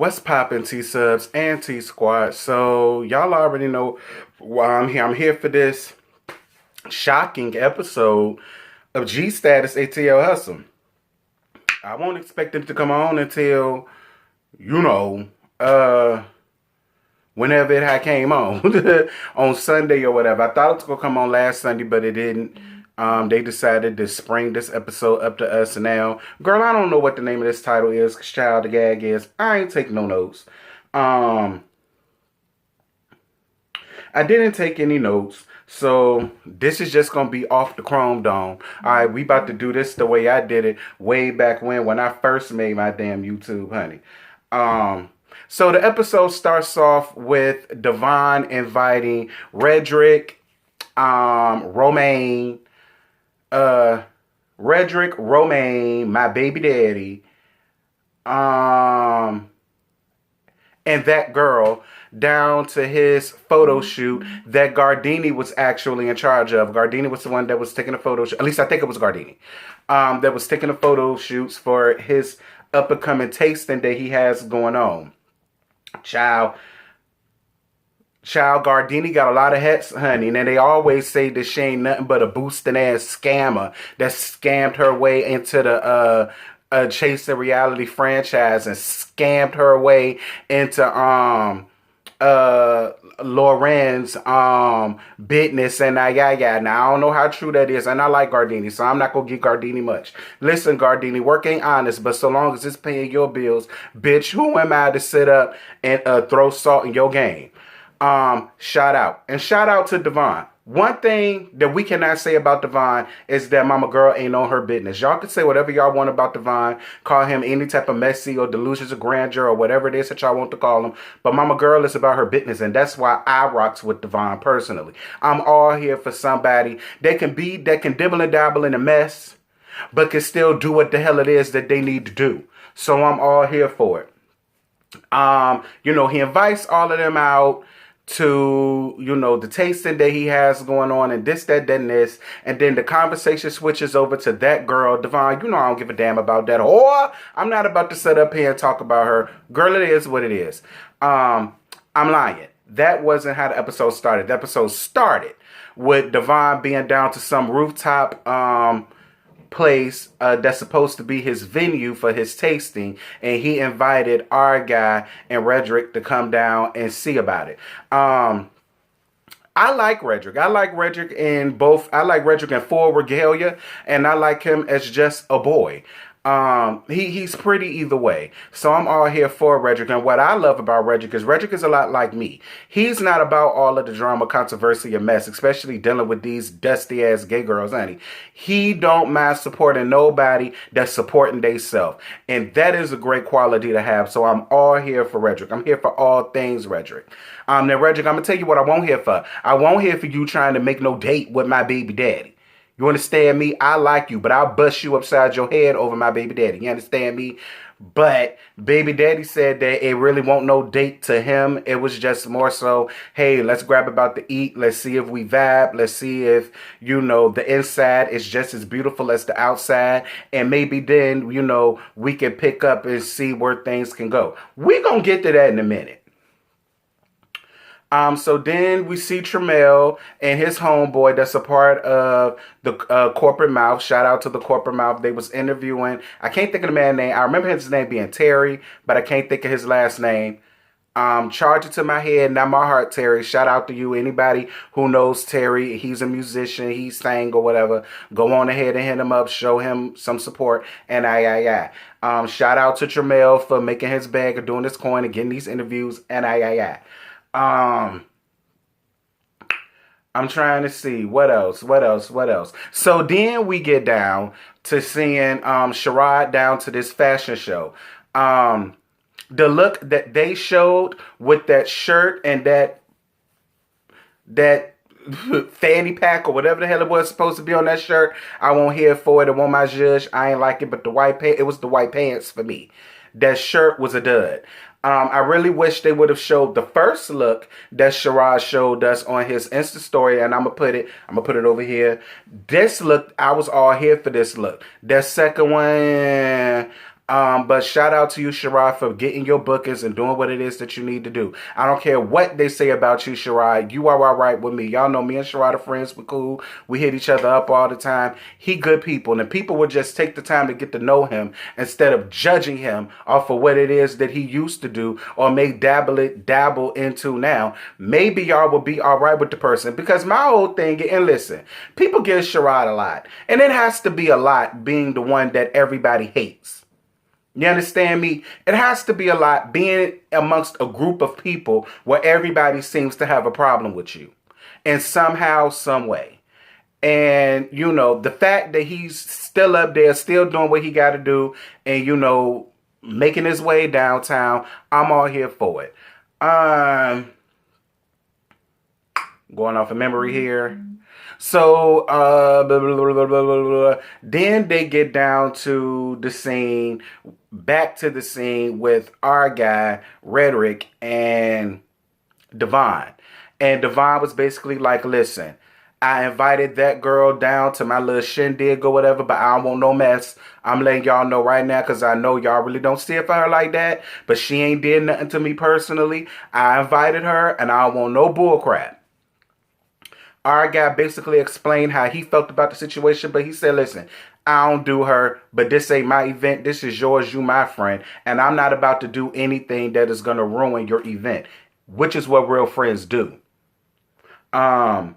What's poppin', T-Subs and T-Squad? So, y'all already know why I'm here. I'm here for this shocking episode of G-Status ATL Hustle. I won't expect them to come on until, whenever it had came on. On Sunday or whatever. I thought it was going to come on last Sunday, but it didn't. They decided to spring this episode up to us now. Girl, I don't know what the name of this title is. Child, the gag is. I ain't taking no notes. I didn't take any notes. So this is just going to be off the Chrome Dome. Alright, we about to do this the way I did it way back when I first made my damn YouTube, honey. So the episode starts off with Devon inviting Rhetoric, Romaine, my baby daddy, and that girl down to his photo shoot that Gardini was actually in charge of. Gardini was the one that was taking the photo shoot. At least I think it was Gardini. That was taking the photo shoots for his up-and-coming tasting that he has going on. Child, Gardini got a lot of hats, honey. And they always say that she ain't nothing but a boosting ass scammer that scammed her way into the Chase the Reality franchise and scammed her way into Lauren's business and now I don't know how true that is, and I like Gardini, so I'm not gonna give Gardini much. Listen, Gardini, work ain't honest, but so long as it's paying your bills, bitch, who am I to sit up and throw salt in your game? Shout out. And shout out to Devon. One thing that we cannot say about Devon is that mama girl ain't on her business. Y'all can say whatever y'all want about Devon. Call him any type of messy or delusions of grandeur or whatever it is that y'all want to call him. But mama girl is about her business. And that's why I rocks with Devon personally. I'm all here for somebody that can dibble and dabble in a mess, but can still do what the hell it is that they need to do. So I'm all here for it. He invites all of them out to, the tasting that he has going on and this, that, and this. And then the conversation switches over to that girl, Devon. I don't give a damn about that. Or I'm not about to sit up here and talk about her. Girl, it is what it is. I'm lying. That wasn't how the episode started. The episode started with Devon being down to some rooftop place that's supposed to be his venue for his tasting, and he invited our guy and Rhetoric to come down and see about it. I like Rhetoric. I like Rhetoric in full regalia, and I like him as just a boy. He's pretty either way. So I'm all here for Rhetoric. And what I love about Rhetoric is a lot like me. He's not about all of the drama, controversy, and mess, especially dealing with these dusty ass gay girls, honey. He don't mind supporting nobody that's supporting theyself. And that is a great quality to have. So I'm all here for Rhetoric. I'm here for all things Rhetoric. Now Rhetoric, I'm gonna tell you what I won't here for. I won't here for you trying to make no date with my baby daddy. You understand me? I like you, but I'll bust you upside your head over my baby daddy. You understand me? But baby daddy said that it really won't no date to him. It was just more so, hey, let's grab about to eat. Let's see if we vibe. Let's see if, the inside is just as beautiful as the outside. And maybe then, we can pick up and see where things can go. We're going to get to that in a minute. So then we see Tremel and his homeboy that's a part of the Corporate Mouth. Shout out to the Corporate Mouth. They was interviewing. I can't think of the man's name. I remember his name being Terry, but I can't think of his last name. Charge it to my head, not my heart, Terry. Shout out to you. Anybody who knows Terry, he's a musician, he sang or whatever. Go on ahead and hit him up, show him some support, and shout out to Tremel for making his bag of doing this coin and getting these interviews, and I'm trying to see what else. So then we get down to seeing Sherrod down to this fashion show. The look that they showed with that shirt and that fanny pack or whatever the hell it was supposed to be on that shirt, I won't hear for it. It won't my judge. I ain't like it, but it was the white pants for me. That shirt was a dud. I really wish they would have showed the first look that Sherrod showed us on his Insta story, and I'm gonna put it over here. This look, I was all here for this look. That second one, But shout out to you, Sherrod, for getting your bookings and doing what it is that you need to do. I don't care what they say about you, Sherrod. You are all right with me. Y'all know me and Sherrod are friends. We're cool. We hit each other up all the time. He good people. And people would just take the time to get to know him instead of judging him off of what it is that he used to do or may dabble into now. Maybe y'all will be all right with the person. Because my whole thing, and listen, people give Sherrod a lot. And it has to be a lot being the one that everybody hates. You understand me? It has to be a lot being amongst a group of people where everybody seems to have a problem with you in somehow, some way. And, you know, the fact that he's still up there, still doing what he got to do and, you know, making his way downtown, I'm all here for it. Going off of memory here. So, then they get down to the scene, back to the scene with our guy, Rhetoric, and Devon. And Devon was basically like, listen, I invited that girl down to my little shindig or whatever, but I don't want no mess. I'm letting y'all know right now because I know y'all really don't see it for her like that, but she ain't did nothing to me personally. I invited her, and I don't want no bull crap. Our guy basically explained how he felt about the situation, but he said, listen, I don't do her, but this ain't my event. This is yours, you my friend, and I'm not about to do anything that is going to ruin your event, which is what real friends do. And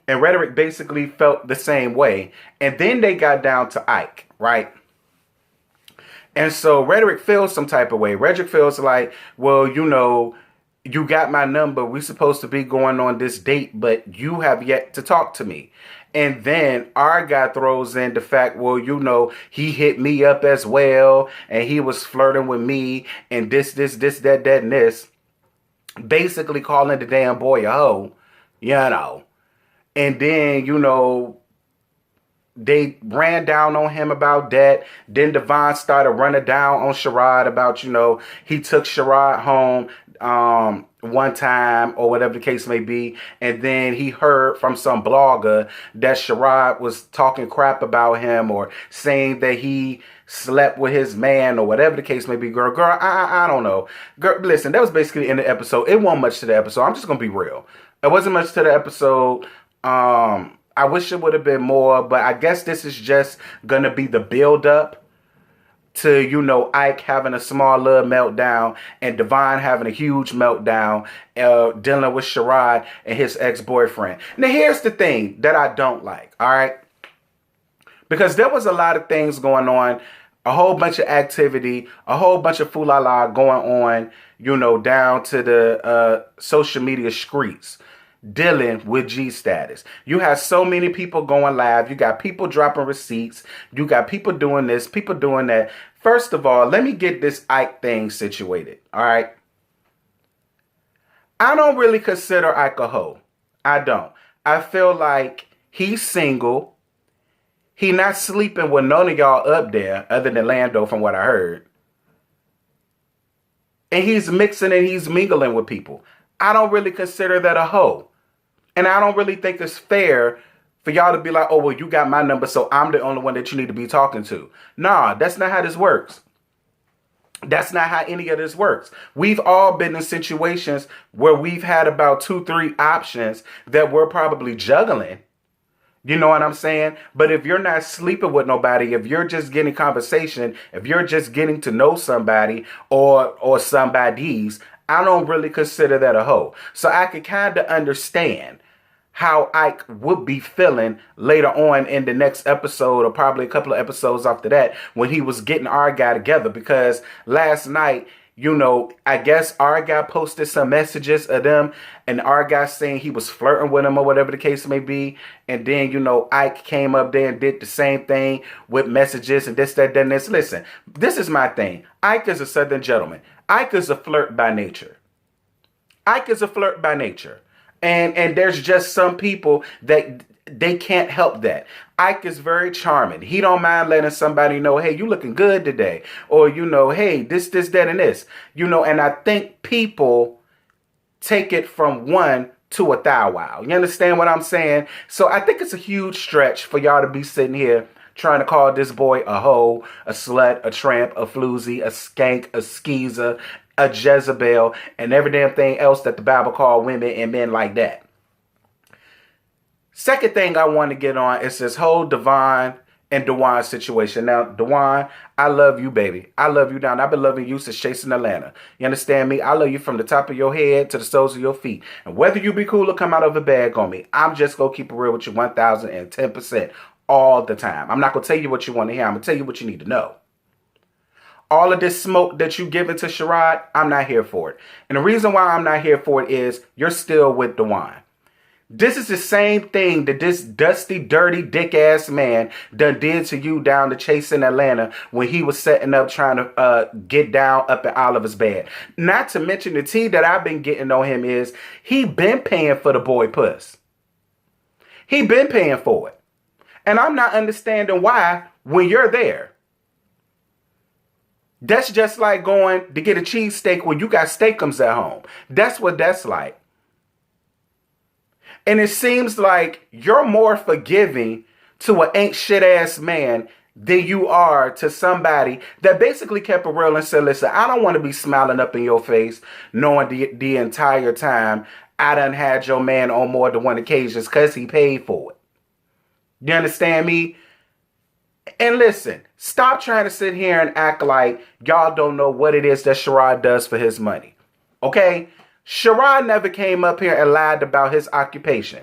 Rhetoric basically felt the same way, and then they got down to Ike, right? And so Rhetoric feels some type of way. Rhetoric feels like, well, you know, you got my number. We're supposed to be going on this date, but you have yet to talk to me. And then our guy throws in the fact, well, you know, he hit me up as well, and he was flirting with me, and this, that, and this. Basically calling the damn boy a hoe, you know. And then, you know, they ran down on him about that. Then Devon started running down on Sherrod about, you know, he took Sherrod home one time or whatever the case may be. And then he heard from some blogger that Sherrod was talking crap about him or saying that he slept with his man or whatever the case may be. Girl, I don't know. Girl, listen, that was basically in the episode. It wasn't much to the episode. I'm just going to be real. It wasn't much to the episode. I wish it would have been more, but I guess this is just going to be the build up to, you know, Ike having a small little meltdown and Devon having a huge meltdown, dealing with Sherrod and his ex-boyfriend. Now, here's the thing that I don't like, all right? Because there was a lot of things going on, a whole bunch of activity, a whole bunch of foolala going on, you know, down to the social media streets, dealing with G status. You have so many people going live. You got people dropping receipts. You got people doing this, people doing that. First of all, let me get this Ike thing situated. All right. I don't really consider Ikaho. I don't. I feel like he's single. He not sleeping with none of y'all up there other than Lando from what I heard. And he's mixing and he's mingling with people. I don't really consider that a hoe. And I don't really think it's fair for y'all to be like, oh, well, you got my number, so I'm the only one that you need to be talking to. Nah, that's not how this works. That's not how any of this works. We've all been in situations where we've had about 2-3 options that we're probably juggling. You know what I'm saying? But if you're not sleeping with nobody, if you're just getting conversation, if you're just getting to know somebody or somebodies, I don't really consider that a hoe. So I could kind of understand how Ike would be feeling later on in the next episode or probably a couple of episodes after that when he was getting our guy together. Because last night, you know, I guess our guy posted some messages of them and our guy saying he was flirting with him or whatever the case may be. And then, you know, Ike came up there and did the same thing with messages and this, that, and this. Listen, this is my thing. Ike is a Southern gentleman. Ike is a flirt by nature. Ike is a flirt by nature. And there's just some people that they can't help that. Ike is very charming. He don't mind letting somebody know, hey, you looking good today. Or, you know, hey, this, that, and this. You know, and I think people take it from one to 1,000. You understand what I'm saying? So I think it's a huge stretch for y'all to be sitting here trying to call this boy a hoe, a slut, a tramp, a floozy, a skank, a skeezer, a Jezebel, and every damn thing else that the Bible called women and men like that. Second thing I want to get on is this whole Devon and Dewan situation. Now, Dewan, I love you, baby. I love you down. I've been loving you since Chasing Atlanta. You understand me? I love you from the top of your head to the soles of your feet. And whether you be cool or come out of a bag on me, I'm just going to keep it real with you 1,010% all the time. I'm not going to tell you what you want to hear. I'm going to tell you what you need to know. All of this smoke that you giving to Sherrod, I'm not here for it. And the reason why I'm not here for it is you're still with Dewan. This is the same thing that this dusty, dirty, dick-ass man done did to you down to Chasing Atlanta when he was setting up trying to get down up in Oliver's bed. Not to mention the tea that I've been getting on him is he been paying for the boy puss. He been paying for it. And I'm not understanding why when you're there. That's just like going to get a cheesesteak when you got steakums at home. That's what that's like. And it seems like you're more forgiving to an ain't shit ass man than you are to somebody that basically kept it real and said, listen, I don't want to be smiling up in your face knowing the entire time I done had your man on more than one occasions because he paid for it. You understand me? And listen, stop trying to sit here and act like y'all don't know what it is that Sherrod does for his money. Okay? Sherrod never came up here and lied about his occupation.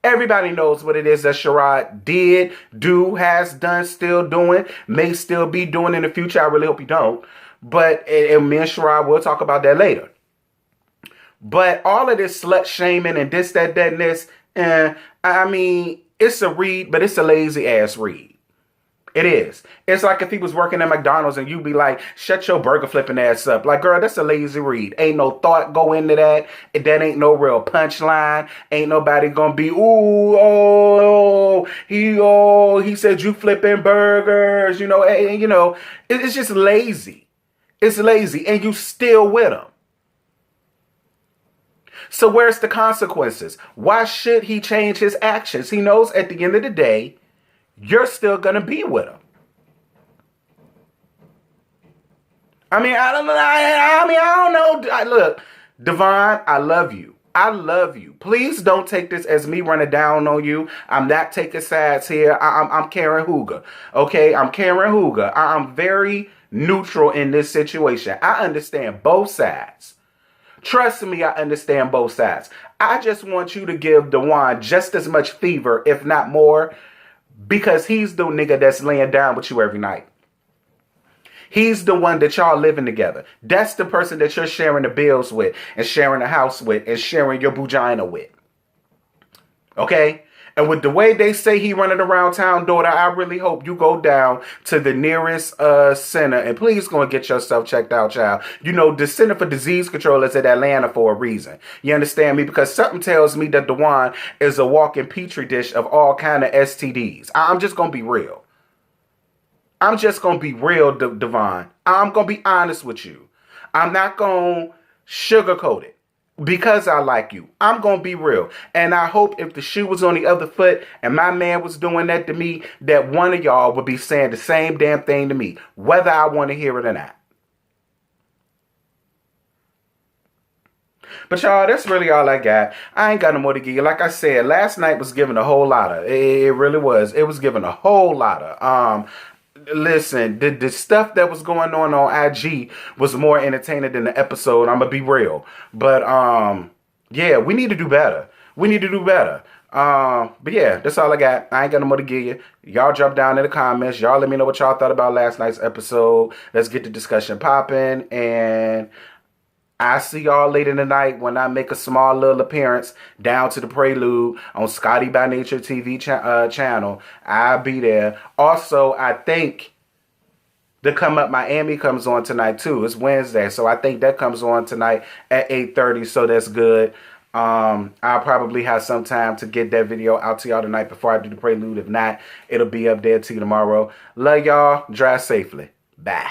Everybody knows what it is that Sherrod did, do, has done, still doing, may still be doing in the future. I really hope you don't. But and me and Sherrod will talk about that later. But all of this slut shaming and this, that, and this, I mean, it's a read, but it's a lazy ass read. It is. It's like if he was working at McDonald's and you'd be like, shut your burger flipping ass up. Like, girl, that's a lazy read. Ain't no thought go into that. That ain't no real punchline. Ain't nobody gonna be, he said you flipping burgers, it's just lazy. It's lazy. And you still with him. So where's the consequences? Why should he change his actions? He knows at the end of the day, you're still going to be with him. I mean, I don't know. Look, Devon, I love you. I love you. Please don't take this as me running down on you. I'm not taking sides here. I'm Karen Hooger. Okay, I'm Karen Hooger. I'm very neutral in this situation. I understand both sides. Trust me, I understand both sides. I just want you to give Dewan just as much fever, if not more, because he's the nigga that's laying down with you every night. He's the one that y'all living together. That's the person that you're sharing the bills with and sharing the house with and sharing your vagina with. Okay? And with the way they say he running around town, daughter, I really hope you go down to the nearest center and please go and get yourself checked out, child. You know, the Center for Disease Control is in Atlanta for a reason. You understand me? Because something tells me that Dewan is a walking petri dish of all kind of STDs. I'm just going to be real. I'm just going to be real, Devon. I'm going to be honest with you. I'm not going to sugarcoat it. Because I like you. I'm going to be real. And I hope if the shoe was on the other foot and my man was doing that to me, that one of y'all would be saying the same damn thing to me, whether I want to hear it or not. But y'all, that's really all I got. I ain't got no more to give you. Like I said, last night was giving a whole lot of. It really was. It was giving a whole lot of. Listen, the stuff that was going on IG was more entertaining than the episode. I'm going to be real. But, yeah, we need to do better. We need to do better. But, yeah, that's all I got. I ain't got no more to give you. Y'all drop down in the comments. Y'all let me know what y'all thought about last night's episode. Let's get the discussion popping. And I see y'all later tonight when I make a small little appearance down to the Prelude on Scotty by Nature TV channel. I'll be there. Also, I think the Come Up Miami comes on tonight too. It's Wednesday, so I think that comes on tonight at 8:30. So that's good. I'll probably have some time to get that video out to y'all tonight before I do the Prelude. If not, it'll be up there to you tomorrow. Love y'all. Drive safely. Bye.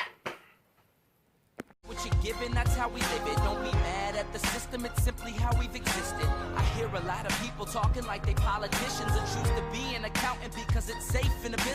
What you're given, that's how we live it. Don't be mad at the system, it's simply how we've existed. I hear a lot of people talking like they politicians and choose to be an accountant because it's safe in the business.